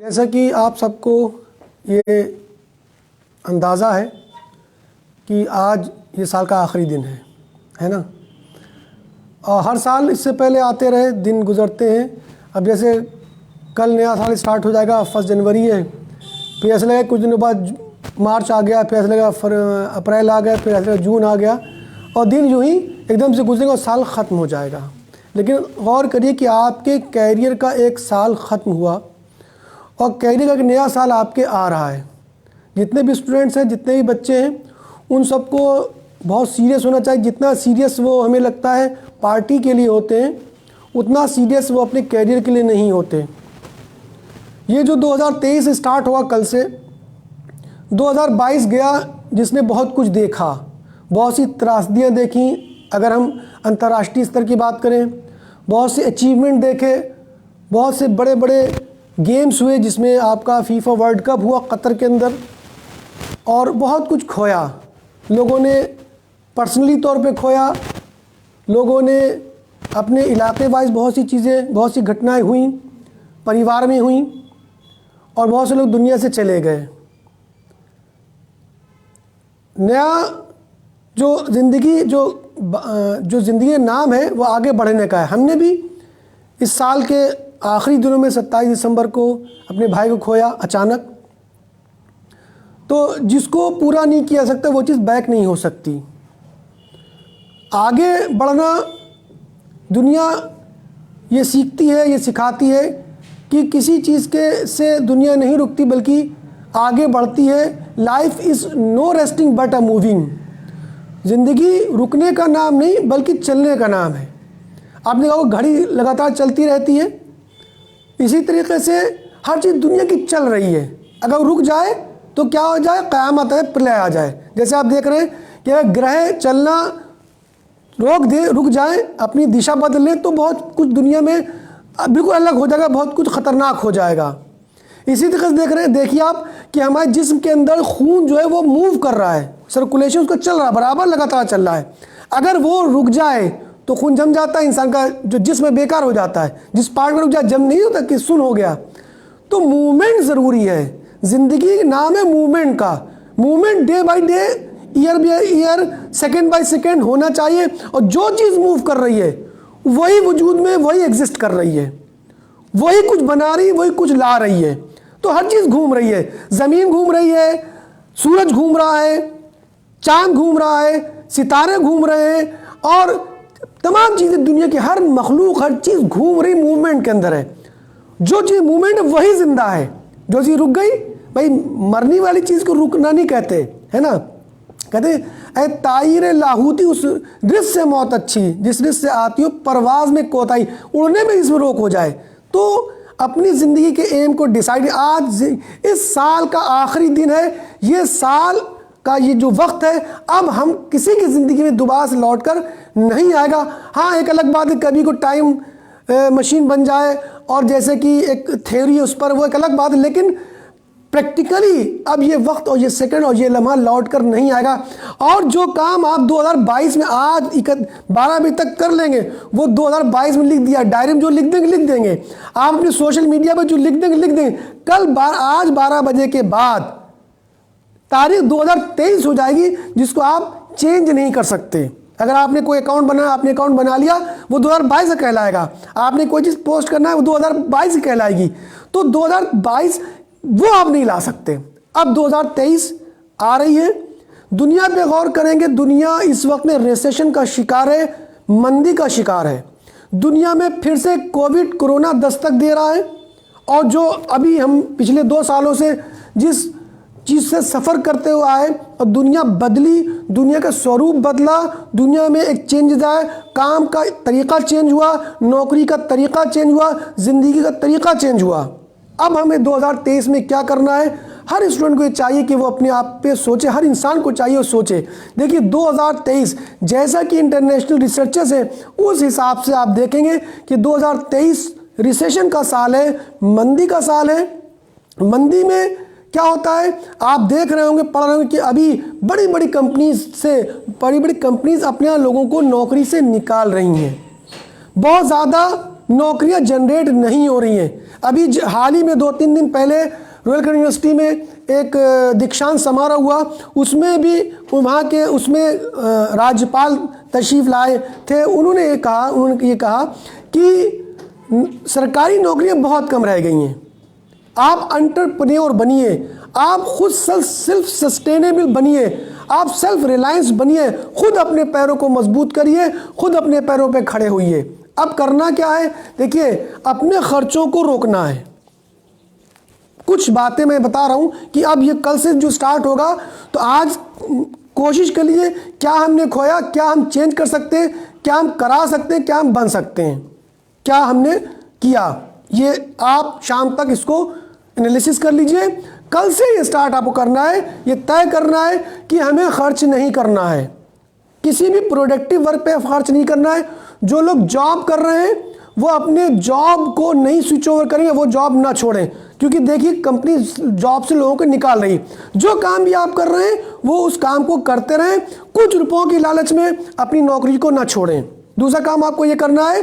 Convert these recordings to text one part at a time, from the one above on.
जैसा कि आप सबको ये अंदाज़ा है कि आज ये साल का आखिरी दिन है ना। और हर साल इससे पहले आते रहे, दिन गुज़रते हैं। अब जैसे कल नया साल स्टार्ट हो जाएगा, 1 जनवरी है, फिर ऐसा लगा कुछ दिनों बाद मार्च आ गया, फिर ऐसा लगा अप्रैल आ गया, फिर ऐसा लगा जून आ गया, और दिन यूँ ही एकदम से गुजरेगा और साल ख़त्म हो जाएगा। लेकिन गौर करिए कि आपके कैरियर का एक साल ख़त्म हुआ और कैरियर का एक नया साल आपके आ रहा है। जितने भी स्टूडेंट्स हैं, जितने भी बच्चे हैं, उन सबको बहुत सीरियस होना चाहिए। जितना सीरियस वो हमें लगता है पार्टी के लिए होते हैं, उतना सीरियस वो अपने कैरियर के लिए नहीं होते। ये जो 2023 स्टार्ट हुआ कल से, 2022 गया जिसने बहुत कुछ देखा, बहुत सी त्रासदियाँ देखी। अगर हम अंतर्राष्ट्रीय स्तर की बात करें, बहुत से अचीवमेंट देखे, बहुत से बड़े बड़े गेम्स हुए, जिसमें आपका फीफा वर्ल्ड कप हुआ कतर के अंदर, और बहुत कुछ खोया। लोगों ने पर्सनली तौर पे खोया, लोगों ने अपने इलाके वाइज बहुत सी चीज़ें, बहुत सी घटनाएं हुई, परिवार में हुई, और बहुत से लोग दुनिया से चले गए। नया जो ज़िंदगी जो ज़िंदगी नाम है वो आगे बढ़ने का है। हमने भी इस साल के आखिरी दिनों में 27 दिसंबर को अपने भाई को खोया अचानक। तो जिसको पूरा नहीं किया सकता वो चीज़ बैक नहीं हो सकती। आगे बढ़ना दुनिया ये सीखती है, ये सिखाती है कि किसी चीज़ के से दुनिया नहीं रुकती बल्कि आगे बढ़ती है। Life is no resting but a moving. ज़िंदगी रुकने का नाम नहीं बल्कि चलने का नाम है। आपने कहा घड़ी लगातार चलती रहती है, इसी तरीके से हर चीज़ दुनिया की चल रही है। अगर रुक जाए तो क्या हो जाए, क़यामत है, प्रलय आ जाए। जैसे आप देख रहे हैं कि ग्रह चलना रुक जाए, अपनी दिशा बदल लें, तो बहुत कुछ दुनिया में बिल्कुल अलग हो जाएगा, बहुत कुछ ख़तरनाक हो जाएगा। इसी तरीके से देख रहे हैं, देखिए आप कि हमारे जिस्म के अंदर खून जो है वो मूव कर रहा है, सर्कुलेशन उसका चल रहा है, बराबर लगातार चल रहा है। अगर वो रुक जाए तो खून जम जाता है, इंसान का जो जिस्म है बेकार हो जाता है। जिस पार्ट में रुक जाए जम नहीं होता कि सुन हो गया। तो मूवमेंट ज़रूरी है। ज़िंदगी नाम है मूवमेंट का। Movement day by day, year by year, second by second होना चाहिए। और जो चीज़ मूव कर रही है वही वजूद में वही एग्जिस्ट कर रही है, वही कुछ बना रही है, वही कुछ ला रही है। तो हर चीज़ घूम रही है, ज़मीन घूम रही है, सूरज घूम रहा है, चांद घूम रहा है, सितारे घूम रहे हैं, और तमाम चीज़ें, दुनिया की हर मखलूक, हर चीज़ घूम रही मूवमेंट के अंदर है। जो चीज़ मूवमेंट है वही जिंदा है। जो चीज़ रुक गई, भाई मरने वाली चीज़ को रुकना नहीं कहते, है ना। कहते ऐ ताईर लाहूती, उस रिस्क से मौत अच्छी जिस रिस्क से आती हो परवाज़ में कोताही, उड़ने में इसमें रोक हो जाए। तो अपनी ज़िंदगी के एम को डिसाइड, आज इस साल का आखिरी दिन है, ये साल का ये जो वक्त है, अब हम किसी की ज़िंदगी में दोबारा से लौट कर नहीं आएगा। हाँ, एक अलग बात है कभी को टाइम मशीन बन जाए और जैसे कि एक थ्योरी है उस पर, वो एक अलग बात है, लेकिन प्रैक्टिकली अब ये वक्त और ये सेकंड और ये लम्हा लौट कर नहीं आएगा। और जो काम आप 2022 में आज 12 बजे तक कर लेंगे, वो 2022 में लिख दिया, डायरी में जो लिख देंगे, आप अपने सोशल मीडिया पर जो लिख देंगे, कल आज 12 बजे के बाद तारीख 2023 हो जाएगी, जिसको आप चेंज नहीं कर सकते। अगर आपने कोई अकाउंट बनाया, आपने अकाउंट बना लिया, वो 2022 से कहलाएगा। आपने कोई चीज़ पोस्ट करना है, वो 2022 से कहलाएगी। तो 2022 वो आप नहीं ला सकते। अब 2023 आ रही है। दुनिया पे गौर करेंगे, दुनिया इस वक्त में रिसेशन का शिकार है, मंदी का शिकार है। दुनिया में फिर से कोरोना दस्तक दे रहा है। और जो अभी हम पिछले 2 सालों से जिस चीज़ से सफ़र करते हुए आए, और दुनिया बदली, दुनिया का स्वरूप बदला, दुनिया में एक चेंज आया, काम का तरीक़ा चेंज हुआ, नौकरी का तरीक़ा चेंज हुआ, ज़िंदगी का तरीक़ा चेंज हुआ। अब हमें 2023 में क्या करना है, हर स्टूडेंट को ये चाहिए कि वो अपने आप पे सोचे, हर इंसान को चाहिए वो सोचे। देखिए 2023 जैसा कि इंटरनेशनल रिसर्चर्स हैं, उस हिसाब से आप देखेंगे कि 2023 रिसेशन का साल है, मंदी का साल है। मंदी में क्या होता है, आप देख रहे होंगे, पढ़ रहे होंगे कि अभी बड़ी बड़ी कंपनीज अपने लोगों को नौकरी से निकाल रही हैं। बहुत ज़्यादा नौकरियां जनरेट नहीं हो रही हैं। अभी हाल ही में 2-3 दिन पहले रुड़लखंड यूनिवर्सिटी में एक दीक्षांत समारोह हुआ, उसमें भी वहाँ के राज्यपाल तशरीफ़ लाए थे। उन्होंने ये कहा कि सरकारी नौकरियाँ बहुत कम रह गई हैं, आप एंटरप्रेन्योर बनिए, आप खुद सेल्फ सस्टेनेबल बनिए, आप सेल्फ रिलायंस बनिए, खुद अपने पैरों को मजबूत करिए, खुद अपने पैरों पे खड़े होइए। अब करना क्या है, देखिए अपने खर्चों को रोकना है। कुछ बातें मैं बता रहा हूँ कि अब ये कल से जो स्टार्ट होगा, तो आज कोशिश कर लीजिए क्या हमने खोया, क्या हम चेंज कर सकते हैं, क्या हम करा सकते हैं, क्या हम बन सकते हैं, क्या हमने किया। ये आप शाम तक इसको एनालिसिस कर लीजिए। कल से ये स्टार्ट आपको करना है, ये तय करना है कि हमें खर्च नहीं करना है, किसी भी प्रोडक्टिव वर्क पे खर्च नहीं करना है। जो लोग जॉब कर रहे हैं वो अपने जॉब को नहीं स्विच ओवर करेंगे, वो जॉब ना छोड़ें, क्योंकि देखिए कंपनी जॉब से लोगों को निकाल रही। जो काम भी आप कर रहे हैं वो उस काम को करते रहें, कुछ रुपयों की लालच में अपनी नौकरी को ना छोड़ें। दूसरा काम आपको ये करना है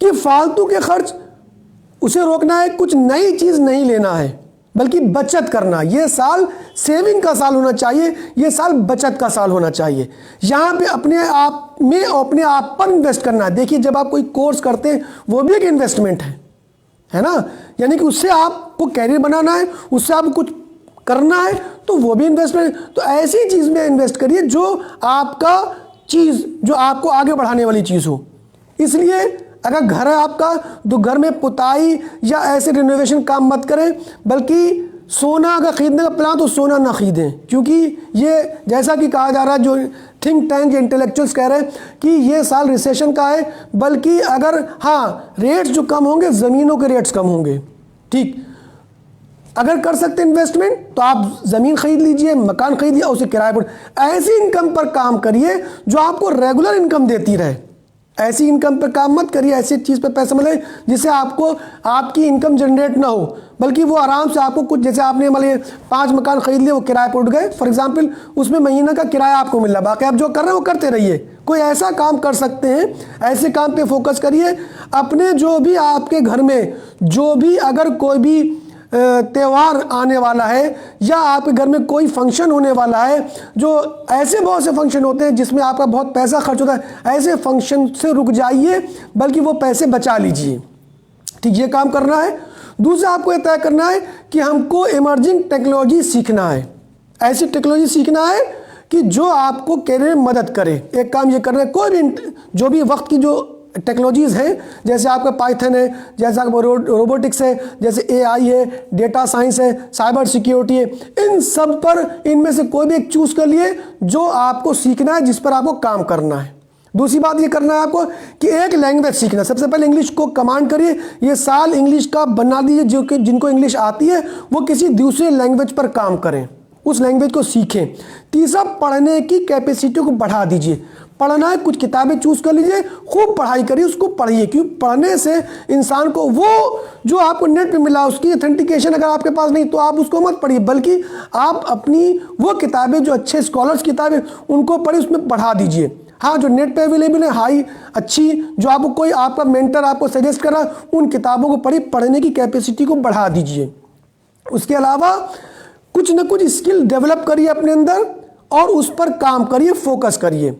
कि फालतू के खर्च उसे रोकना है, कुछ नई चीज़ नहीं लेना है बल्कि बचत करना। ये साल सेविंग का साल होना चाहिए, ये साल बचत का साल होना चाहिए। यहाँ पे अपने आप में अपने आप पर इन्वेस्ट करना है। देखिए जब आप कोई कोर्स करते हैं वो भी एक इन्वेस्टमेंट है ना, यानी कि उससे आपको कैरियर बनाना है, उससे आपको कुछ करना है, तो वो भी इन्वेस्टमेंट। तो ऐसी चीज़ में इन्वेस्ट करिए जो आपका चीज़, जो आपको आगे बढ़ाने वाली चीज़ हो। इसलिए अगर घर है आपका तो घर में पुताई या ऐसे रिनोवेशन काम मत करें, बल्कि सोना अगर खरीदने का प्लान तो सोना ना खरीदें, क्योंकि ये जैसा कि कहा जा रहा है, जो थिंक टैंक इंटेलेक्चुअल्स कह रहे हैं कि ये साल रिसेशन का है, बल्कि अगर हाँ रेट्स जो कम होंगे, ज़मीनों के रेट्स कम होंगे। ठीक, अगर कर सकते हैं इन्वेस्टमेंट तो आप ज़मीन खरीद लीजिए, मकान खरीद लिया, उसे किराए पर, ऐसी इनकम पर काम करिए जो आपको रेगुलर इनकम देती रहे। ऐसी इनकम पर काम मत करिए, ऐसी चीज़ पर पैसा मिले जिससे आपको आपकी इनकम जनरेट ना हो, बल्कि वो आराम से आपको कुछ, जैसे आपने मान लिया 5 मकान खरीद लिए, वो किराए पर उठ गए फॉर एग्जांपल, उसमें महीना का किराया आपको मिल रहा, बाकी आप जो कर रहे हैं वो करते रहिए। कोई ऐसा काम कर सकते हैं, ऐसे काम पे फोकस करिए। अपने जो भी आपके घर में जो भी अगर कोई भी त्यौहार आने वाला है या आपके घर में कोई फंक्शन होने वाला है, जो ऐसे बहुत से फंक्शन होते हैं जिसमें आपका बहुत पैसा खर्च होता है, ऐसे फंक्शन से रुक जाइए, बल्कि वो पैसे बचा लीजिए। ठीक, ये काम करना है। दूसरा आपको ये तय करना है कि हमको इमर्जिंग टेक्नोलॉजी सीखना है, ऐसी टेक्नोलॉजी सीखना है कि जो आपको कैरियर में मदद करे। एक काम ये करना है, कोई भी जो भी वक्त की जो टेक्नोलॉजीज़ हैं, जैसे आपका पाइथन है, जैसे आपका रोबोटिक्स है, जैसे एआई है, डेटा साइंस है, साइबर सिक्योरिटी है, इन सब पर इनमें से कोई भी एक चूज़ कर लिए जो आपको सीखना है, जिस पर आपको काम करना है। दूसरी बात ये करना है आपको कि एक लैंग्वेज सीखना। सबसे पहले इंग्लिश को कमांड करिए, ये साल इंग्लिश का बना दीजिए। जो कि जिनको इंग्लिश आती है वो किसी दूसरे लैंग्वेज पर काम करें, उस लैंग्वेज को सीखें। तीसरा, पढ़ने की कैपेसिटी को बढ़ा दीजिए। पढ़ना है, कुछ किताबें चूज़ कर लीजिए, खूब पढ़ाई करिए, उसको पढ़िए, क्योंकि पढ़ने से इंसान को वो जो आपको नेट पे मिला उसकी ऑथेंटिकेशन अगर आपके पास नहीं तो आप उसको मत पढ़िए, बल्कि आप अपनी वो किताबें जो अच्छे स्कॉलर्स किताबें उनको पढ़िए, उसमें बढ़ा दीजिए। हाँ, जो नेट पे अवेलेबल है हाई अच्छी, जो आपको कोई आपका मेंटर आपको सजेस्ट कर रहा है, उन किताबों को पढ़िए, पढ़ने की कैपेसिटी को बढ़ा दीजिए। उसके अलावा कुछ ना कुछ स्किल डेवलप करिए अपने अंदर और उस पर काम करिए, फोकस करिए।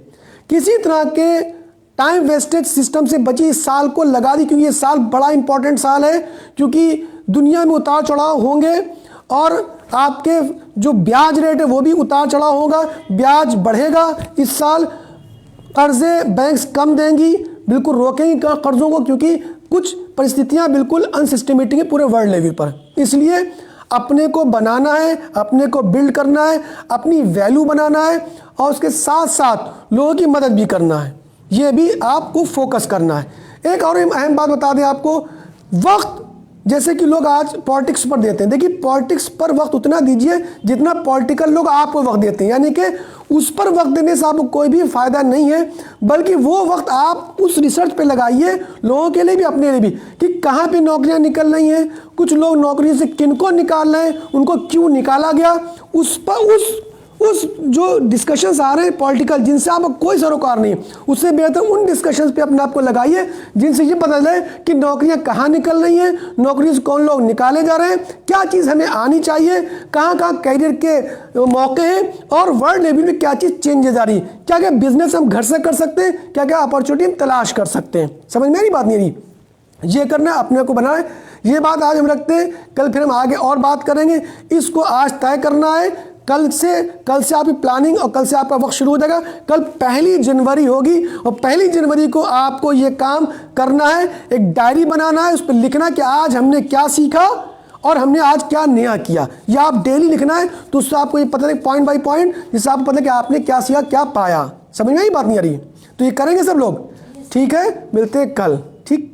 किसी तरह के टाइम वेस्टेज सिस्टम से बची, इस साल को लगा दी, क्योंकि ये साल बड़ा इंपॉर्टेंट साल है, क्योंकि दुनिया में उतार चढ़ाव होंगे और आपके जो ब्याज रेट है वो भी उतार चढ़ाव होगा, ब्याज बढ़ेगा इस साल। कर्जे बैंक्स कम देंगी, बिल्कुल रोकेंगी कर्जों को, क्योंकि कुछ परिस्थितियां बिल्कुल अनसिस्टमेटिक है पूरे वर्ल्ड लेवल पर। इसलिए अपने को बनाना है, अपने को बिल्ड करना है, अपनी वैल्यू बनाना है और उसके साथ साथ लोगों की मदद भी करना है। ये भी आपको फोकस करना है। एक और अहम बात बता दें आपको, वक्त जैसे कि लोग आज पॉलिटिक्स पर देते हैं, देखिए पॉलिटिक्स पर वक्त उतना दीजिए जितना पॉलिटिकल लोग आपको वक्त देते हैं, यानी कि उस पर वक्त देने से आपको कोई भी फायदा नहीं है, बल्कि वो वक्त आप उस रिसर्च पे लगाइए, लोगों के लिए भी अपने लिए भी, कि कहाँ पे नौकरियां निकल रही हैं, कुछ लोग नौकरी से किनको निकाल रहे हैं, उनको क्यों निकाला गया, उस जो डिस्कशंस आ रहे हैं पॉलिटिकल, जिनसे आपको कोई सरोकार नहीं, उससे बेहतर उन डिस्कशंस पे अपने आप को लगाइए जिनसे ये पता चले कि नौकरियां कहाँ निकल रही हैं, नौकरियों से कौन लोग निकाले जा रहे हैं, क्या चीज़ हमें आनी चाहिए, कहाँ कहाँ कैरियर के मौके हैं और वर्ल्ड लेवल में क्या चीज़ चेंज जा रही है, क्या क्या बिजनेस हम घर से कर सकते हैं, क्या क्या अपॉर्चुनिटी हम तलाश कर सकते हैं। समझ में मेरी बात नहीं रही, ये करना है, अपने को बनाए। ये बात आज हम रखते हैं, कल फिर हम आगे और बात करेंगे। इसको आज तय करना है, कल से आपकी प्लानिंग और कल से आपका वक्त शुरू हो जाएगा। कल 1 जनवरी होगी और 1 जनवरी को आपको ये काम करना है, एक डायरी बनाना है, उस पर लिखना कि आज हमने क्या सीखा और हमने आज क्या नया किया। या आप डेली लिखना है, तो उससे आपको ये पता लगे पॉइंट बाई पॉइंट, जिससे आपको पता है कि आपने क्या सीखा, क्या पाया। समझ में आई बात नहीं आ रही? तो ये करेंगे सब लोग, ठीक है? मिलते हैं कल, ठीक।